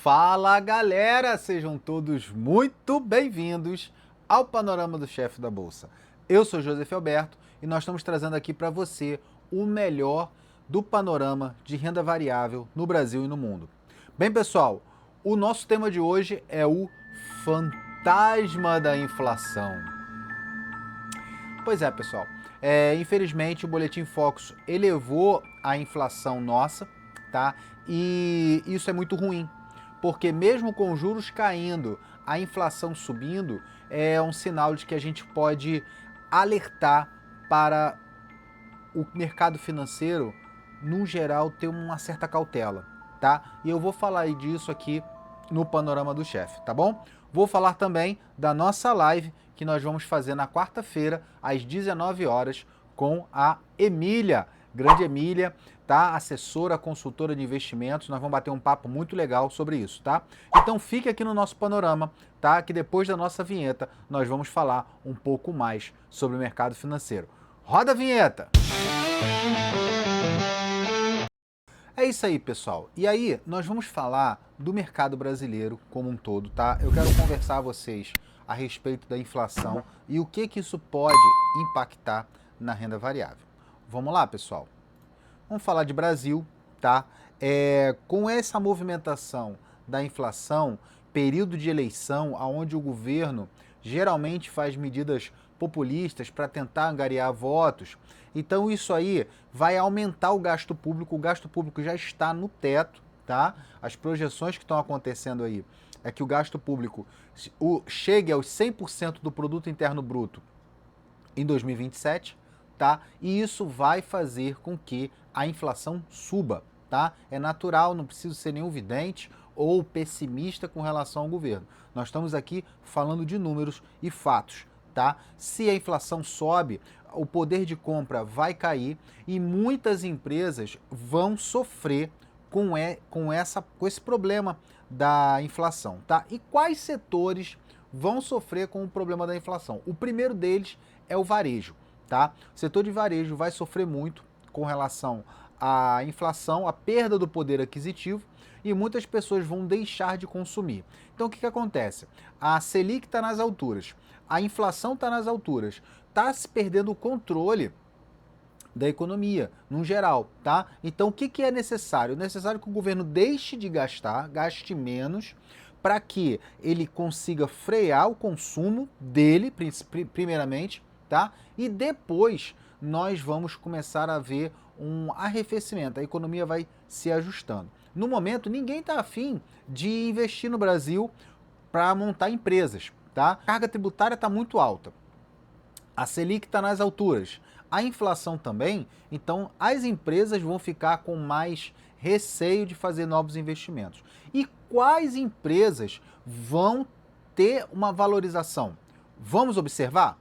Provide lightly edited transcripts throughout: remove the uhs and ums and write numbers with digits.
Fala galera, sejam todos muito bem-vindos ao Panorama do Chefe da Bolsa. Eu sou Joseph Alberto e nós estamos trazendo aqui para você o melhor do panorama de renda variável no Brasil e no mundo. Bem pessoal, o nosso tema de hoje é o fantasma da inflação. Pois é pessoal, infelizmente o Boletim Focus elevou a inflação nossa, tá? E isso é muito ruim. Porque mesmo com juros caindo, a inflação subindo, é um sinal de que a gente pode alertar para o mercado financeiro, no geral, ter uma certa cautela, tá? E eu vou falar disso aqui no Panorama do Chefe, tá bom? Vou falar também da nossa live que nós vamos fazer na quarta-feira, às 19 horas, com a Emília, grande Emília, tá? Assessora, consultora de investimentos. Nós vamos bater um papo muito legal sobre isso, tá? Então fique aqui no nosso panorama, tá? Que depois da nossa vinheta nós vamos falar um pouco mais sobre o mercado financeiro. Roda a vinheta! É isso aí, pessoal. E aí, nós vamos falar do mercado brasileiro como um todo, tá? Eu quero conversar a vocês a respeito da inflação e o que isso pode impactar na renda variável. Vamos lá, pessoal? Vamos falar de Brasil, tá? Com essa movimentação da inflação, período de eleição, onde o governo geralmente faz medidas populistas para tentar angariar votos, então isso aí vai aumentar o gasto público já está no teto, tá? As projeções que estão acontecendo aí é que o gasto público chegue aos 100% do produto interno bruto em 2027, tá? E isso vai fazer com que a inflação suba, tá? É natural, não preciso ser nenhum vidente ou pessimista com relação ao governo. Nós estamos aqui falando de números e fatos, tá? Se a inflação sobe, o poder de compra vai cair e muitas empresas vão sofrer com esse problema da inflação, tá? E quais setores vão sofrer com o problema da inflação? O primeiro deles é o varejo, tá? O setor de varejo vai sofrer muito com relação à inflação, à perda do poder aquisitivo, e muitas pessoas vão deixar de consumir. Então o que acontece? A Selic está nas alturas, a inflação está nas alturas, está se perdendo o controle da economia, no geral, tá? Então o que é necessário? É necessário que o governo deixe de gastar, gaste menos, para que ele consiga frear o consumo dele, primeiramente, tá? E depois nós vamos começar a ver um arrefecimento, a economia vai se ajustando. No momento, ninguém está afim de investir no Brasil para montar empresas, tá? A carga tributária está muito alta, a Selic está nas alturas, a inflação também, então as empresas vão ficar com mais receio de fazer novos investimentos. E quais empresas vão ter uma valorização? Vamos observar?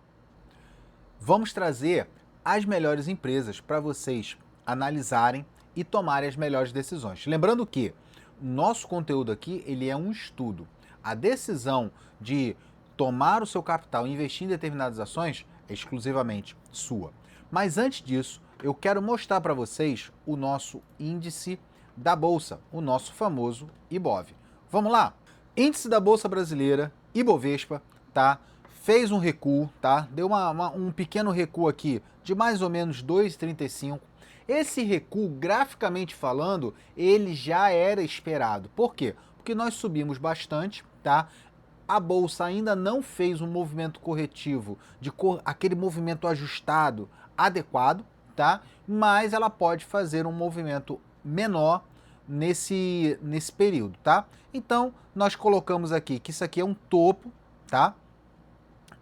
Vamos trazer as melhores empresas para vocês analisarem e tomarem as melhores decisões. Lembrando que nosso conteúdo aqui ele é um estudo. A decisão de tomar o seu capital e investir em determinadas ações é exclusivamente sua. Mas antes disso, eu quero mostrar para vocês o nosso índice da Bolsa, o nosso famoso Ibov. Vamos lá? Índice da Bolsa Brasileira, Ibovespa, tá? Fez um recuo, tá? Deu um pequeno recuo aqui de mais ou menos 2,35. Esse recuo, graficamente falando, ele já era esperado. Por quê? Porque nós subimos bastante, tá? A bolsa ainda não fez um movimento corretivo, aquele movimento ajustado, adequado, tá? Mas ela pode fazer um movimento menor nesse período, tá? Então, nós colocamos aqui que isso aqui é um topo, tá?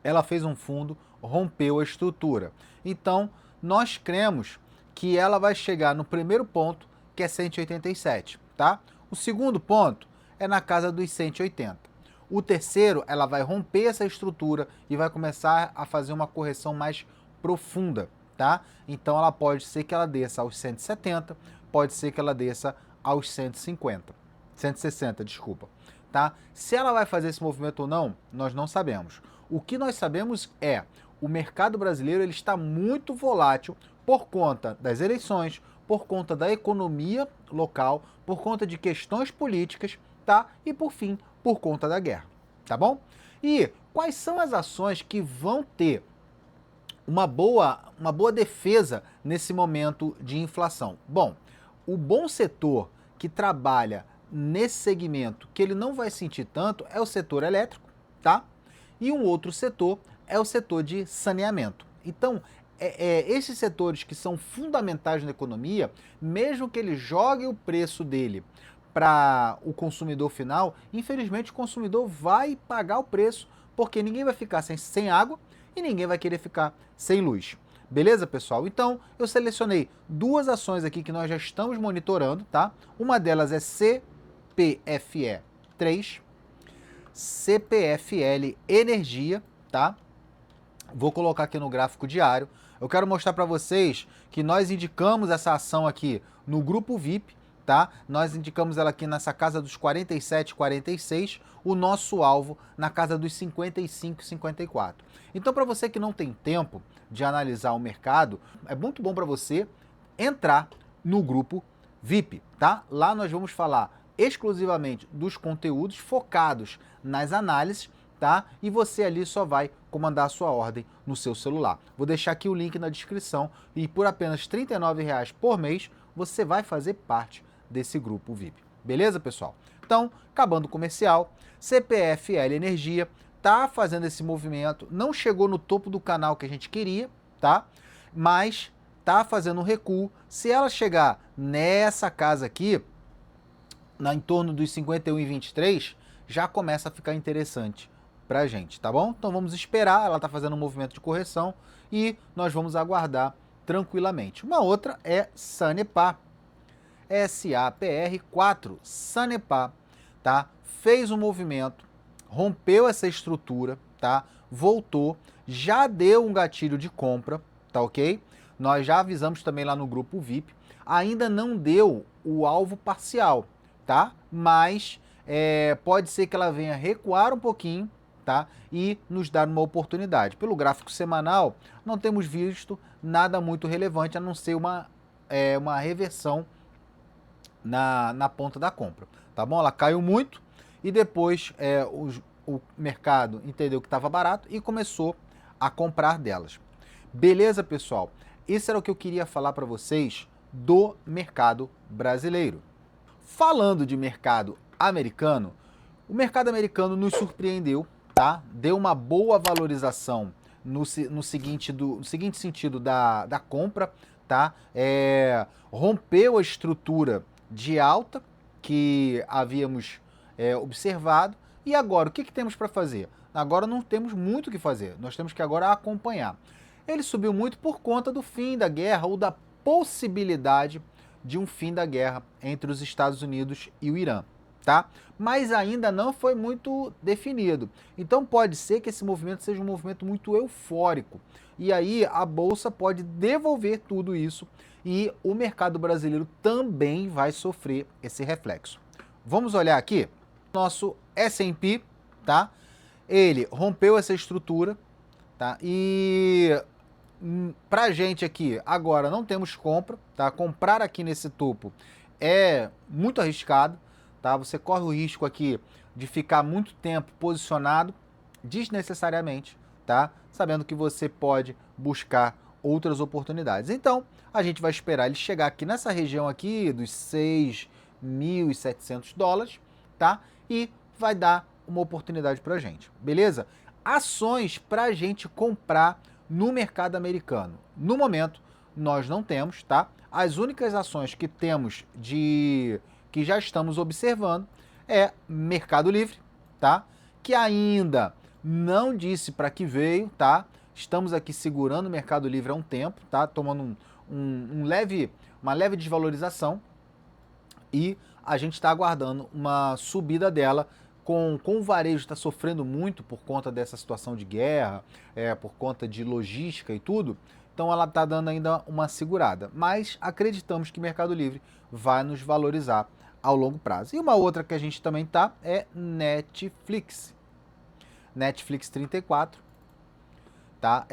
Ela fez um fundo, rompeu a estrutura. Então, nós cremos que ela vai chegar no primeiro ponto, que é 187, tá? O segundo ponto é na casa dos 180. O terceiro, ela vai romper essa estrutura e vai começar a fazer uma correção mais profunda, tá? Então ela pode ser que ela desça aos 170, pode ser que ela desça aos 160, desculpa, tá? Se ela vai fazer esse movimento ou não, nós não sabemos. O que nós sabemos é o mercado brasileiro ele está muito volátil por conta das eleições, por conta da economia local, por conta de questões políticas, tá? E por fim, por conta da guerra, tá bom? E quais são as ações que vão ter uma boa defesa nesse momento de inflação? Bom, o bom setor que trabalha nesse segmento, que ele não vai sentir tanto, é o setor elétrico, tá? E um outro setor é o setor de saneamento. Então, esses setores que são fundamentais na economia, mesmo que ele jogue o preço dele para o consumidor final, infelizmente o consumidor vai pagar o preço, porque ninguém vai ficar sem água e ninguém vai querer ficar sem luz. Beleza, pessoal? Então, eu selecionei duas ações aqui que nós já estamos monitorando, tá? Uma delas é CPFE 3, CPFL Energia, tá? Vou colocar aqui no gráfico diário. Eu quero mostrar para vocês que nós indicamos essa ação aqui no grupo VIP, tá? Nós indicamos ela aqui nessa casa dos 47, 46, o nosso alvo na casa dos 55, 54. Então, para você que não tem tempo de analisar o mercado, é muito bom para você entrar no grupo VIP, tá? Lá nós vamos falar exclusivamente dos conteúdos focados nas análises, tá? E você ali só vai comandar a sua ordem no seu celular. Vou deixar aqui o link na descrição e por apenas R$ 39,00 por mês você vai fazer parte desse grupo VIP. Beleza, pessoal? Então, acabando o comercial, CPFL Energia tá fazendo esse movimento, não chegou no topo do canal que a gente queria, tá? Mas tá fazendo um recuo. Se ela chegar nessa casa aqui, em torno dos 51,23, já começa a ficar interessante pra gente, tá bom? Então vamos esperar, ela tá fazendo um movimento de correção e nós vamos aguardar tranquilamente. Uma outra é Sanepar, SAPR4, Sanepar, tá? Fez um movimento, rompeu essa estrutura, tá? Voltou, já deu um gatilho de compra, tá ok? Nós já avisamos também lá no grupo VIP, ainda não deu o alvo parcial, tá? Mas pode ser que ela venha recuar um pouquinho, tá? E nos dar uma oportunidade. Pelo gráfico semanal, não temos visto nada muito relevante, a não ser uma reversão na ponta da compra, tá bom? Ela caiu muito e depois o mercado entendeu que estava barato e começou a comprar delas. Beleza, pessoal? Isso era o que eu queria falar para vocês do mercado brasileiro. Falando de mercado americano, o mercado americano nos surpreendeu, tá? Deu uma boa valorização no seguinte sentido da compra, tá? Rompeu a estrutura de alta que havíamos observado. E agora, o que temos para fazer? Agora não temos muito o que fazer, nós temos que agora acompanhar. Ele subiu muito por conta do fim da guerra ou da possibilidade de um fim da guerra entre os Estados Unidos e o Irã, tá? Mas ainda não foi muito definido. Então pode ser que esse movimento seja um movimento muito eufórico. E aí a bolsa pode devolver tudo isso e o mercado brasileiro também vai sofrer esse reflexo. Vamos olhar aqui, nosso S&P, tá? Ele rompeu essa estrutura, tá? E pra gente aqui, agora não temos compra, tá? Comprar aqui nesse topo é muito arriscado, tá? Você corre o risco aqui de ficar muito tempo posicionado desnecessariamente, tá? Sabendo que você pode buscar outras oportunidades. Então, a gente vai esperar ele chegar aqui nessa região aqui dos 6.700 dólares, tá? E vai dar uma oportunidade pra gente, beleza? Ações pra gente comprar no mercado americano. No momento, nós não temos, tá? As únicas ações que temos que já estamos observando é Mercado Livre, tá? Que ainda não disse para que veio, tá? Estamos aqui segurando o Mercado Livre há um tempo, tá? Tomando uma leve desvalorização e a gente está aguardando uma subida dela. Com o varejo está sofrendo muito por conta dessa situação de guerra, por conta de logística e tudo, então ela está dando ainda uma segurada. Mas acreditamos que Mercado Livre vai nos valorizar ao longo prazo. E uma outra que a gente também tá é Netflix. Netflix 34, tá?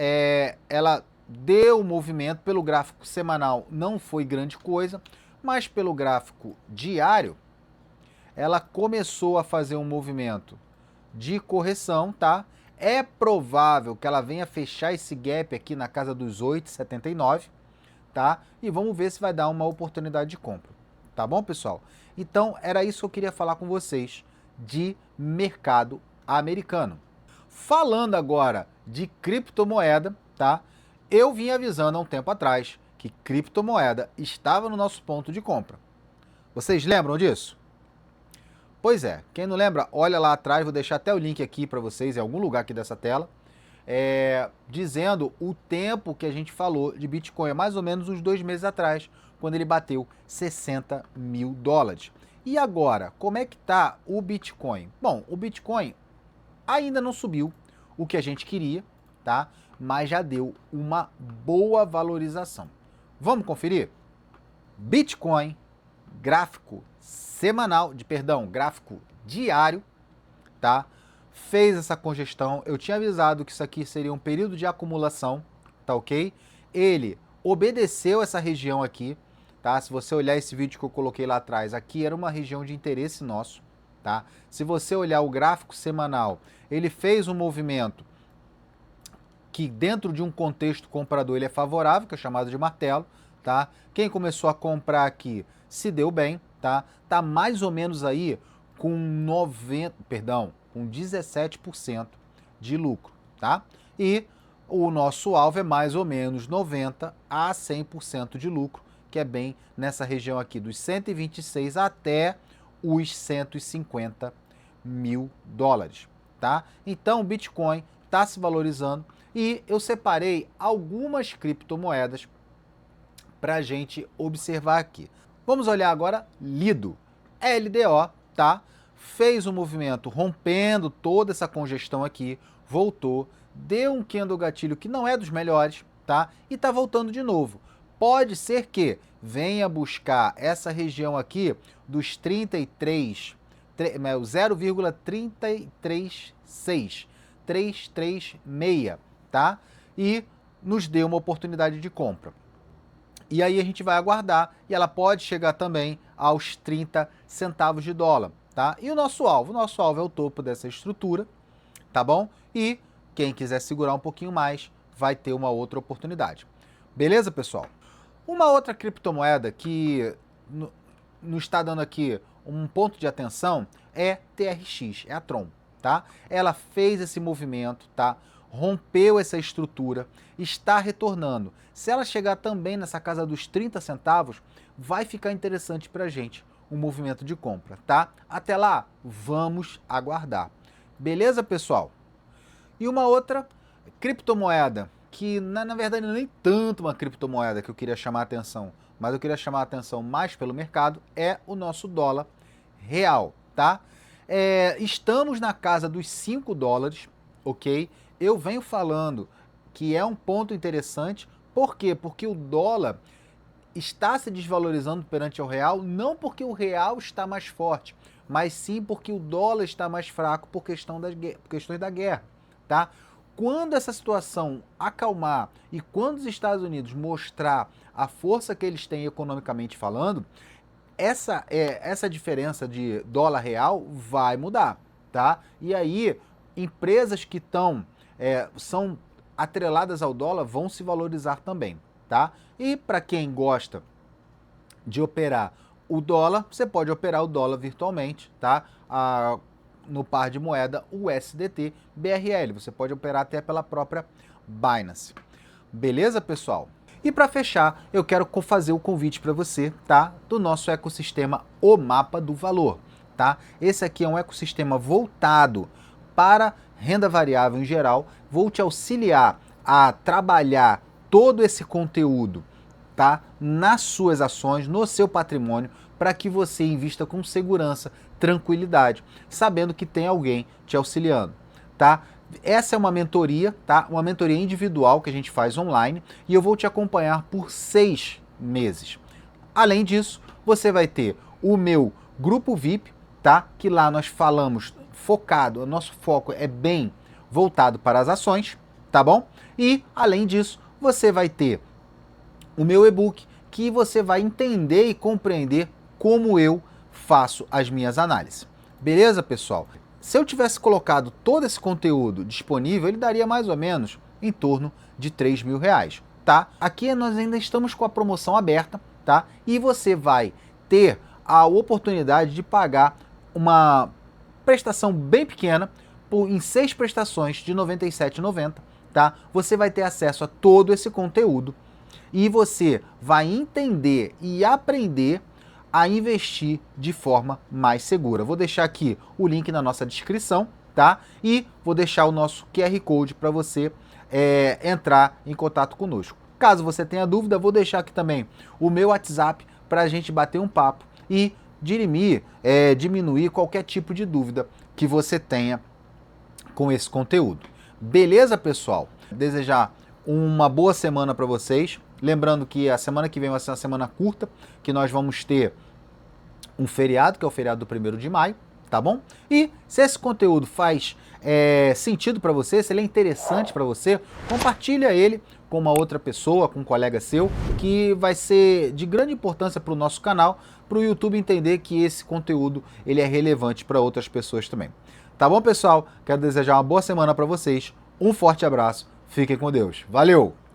Ela deu movimento pelo gráfico semanal, não foi grande coisa, mas pelo gráfico diário, ela começou a fazer um movimento de correção, tá? É provável que ela venha fechar esse gap aqui na casa dos 8,79, tá? E vamos ver se vai dar uma oportunidade de compra, tá bom, pessoal? Então, era isso que eu queria falar com vocês de mercado americano. Falando agora de criptomoeda, tá? Eu vim avisando há um tempo atrás que criptomoeda estava no nosso ponto de compra. Vocês lembram disso? Pois é, quem não lembra, olha lá atrás, vou deixar até o link aqui para vocês, em algum lugar aqui dessa tela, dizendo o tempo que a gente falou de Bitcoin, mais ou menos uns 2 meses atrás, quando ele bateu 60 mil dólares. E agora, como é que tá o Bitcoin? Bom, o Bitcoin ainda não subiu o que a gente queria, tá? Mas já deu uma boa valorização. Vamos conferir? Bitcoin, gráfico semanal, gráfico diário, tá? Fez essa congestão. Eu tinha avisado que isso aqui seria um período de acumulação, tá ok? Ele obedeceu essa região aqui, tá? Se você olhar esse vídeo que eu coloquei lá atrás, aqui era uma região de interesse nosso, tá? Se você olhar o gráfico semanal, ele fez um movimento que dentro de um contexto comprador ele é favorável, que é chamado de martelo, tá? Quem começou a comprar aqui se deu bem, tá? Tá mais ou menos aí com 17% de lucro, tá? E o nosso alvo é mais ou menos 90 a 100% de lucro, que é bem nessa região aqui dos 126 até os 150 mil dólares, tá? Então o Bitcoin está se valorizando e eu separei algumas criptomoedas para a gente observar aqui. Vamos olhar agora Lido, LDO, tá? Fez um movimento rompendo toda essa congestão aqui, voltou, deu um candle gatilho que não é dos melhores, tá? E tá voltando de novo. Pode ser que venha buscar essa região aqui dos 0,336, 336, tá? E nos dê uma oportunidade de compra. E aí a gente vai aguardar e ela pode chegar também aos 30 centavos de dólar, tá? E o nosso alvo é o topo dessa estrutura, tá bom? E quem quiser segurar um pouquinho mais vai ter uma outra oportunidade. Beleza, pessoal? Uma outra criptomoeda que nos está dando aqui um ponto de atenção é TRX, é a Tron, tá? Ela fez esse movimento, tá? Rompeu essa estrutura, está retornando. Se ela chegar também nessa casa dos 30 centavos, vai ficar interessante para a gente um movimento de compra, tá? Até lá, vamos aguardar. Beleza, pessoal? E uma outra criptomoeda, que na verdade não é nem tanto uma criptomoeda que eu queria chamar a atenção, mas eu queria chamar a atenção mais pelo mercado, é o nosso dólar real, tá? Estamos na casa dos 5 dólares, ok? Eu venho falando que é um ponto interessante. Por quê? Porque o dólar está se desvalorizando perante o real, não porque o real está mais forte, mas sim porque o dólar está mais fraco por questões da guerra, tá? Quando essa situação acalmar e quando os Estados Unidos mostrar a força que eles têm economicamente falando, essa diferença de dólar real vai mudar, tá? E aí, empresas que são atreladas ao dólar vão se valorizar também, tá? E para quem gosta de operar o dólar, você pode operar o dólar virtualmente, tá? No par de moeda USDT BRL, você pode operar até pela própria Binance. Beleza, pessoal? E para fechar, eu quero fazer o convite para você, tá? Do nosso ecossistema O Mapa do Valor, tá? Esse aqui é um ecossistema voltado para renda variável em geral. Vou te auxiliar a trabalhar todo esse conteúdo, tá? Nas suas ações, no seu patrimônio, para que você invista com segurança, tranquilidade, sabendo que tem alguém te auxiliando, tá? Essa é uma mentoria, tá? Uma mentoria individual que a gente faz online e eu vou te acompanhar por 6 meses. Além disso, você vai ter o meu grupo VIP, tá? Que lá nós falamos focado, o nosso foco é bem voltado para as ações, tá bom? E, além disso, você vai ter o meu e-book que você vai entender e compreender como eu faço as minhas análises. Beleza, pessoal? Se eu tivesse colocado todo esse conteúdo disponível, ele daria mais ou menos em torno de R$3.000, tá? Aqui nós ainda estamos com a promoção aberta, tá? E você vai ter a oportunidade de pagar uma prestação bem pequena em 6 prestações de R$ 97,90, tá? Você vai ter acesso a todo esse conteúdo e você vai entender e aprender a investir de forma mais segura. Vou deixar aqui o link na nossa descrição, tá? E vou deixar o nosso QR Code para você entrar em contato conosco. Caso você tenha dúvida, vou deixar aqui também o meu WhatsApp para a gente bater um papo e diminuir qualquer tipo de dúvida que você tenha com esse conteúdo. Beleza, pessoal? Desejar uma boa semana para vocês. Lembrando que a semana que vem vai ser uma semana curta, que nós vamos ter um feriado, que é o feriado do 1º de maio, tá bom? E se esse conteúdo faz sentido para você, se ele é interessante para você, compartilha ele com uma outra pessoa, com um colega seu, que vai ser de grande importância para o nosso canal, para o YouTube entender que esse conteúdo ele é relevante para outras pessoas também. Tá bom, pessoal? Quero desejar uma boa semana para vocês, um forte abraço, fiquem com Deus. Valeu!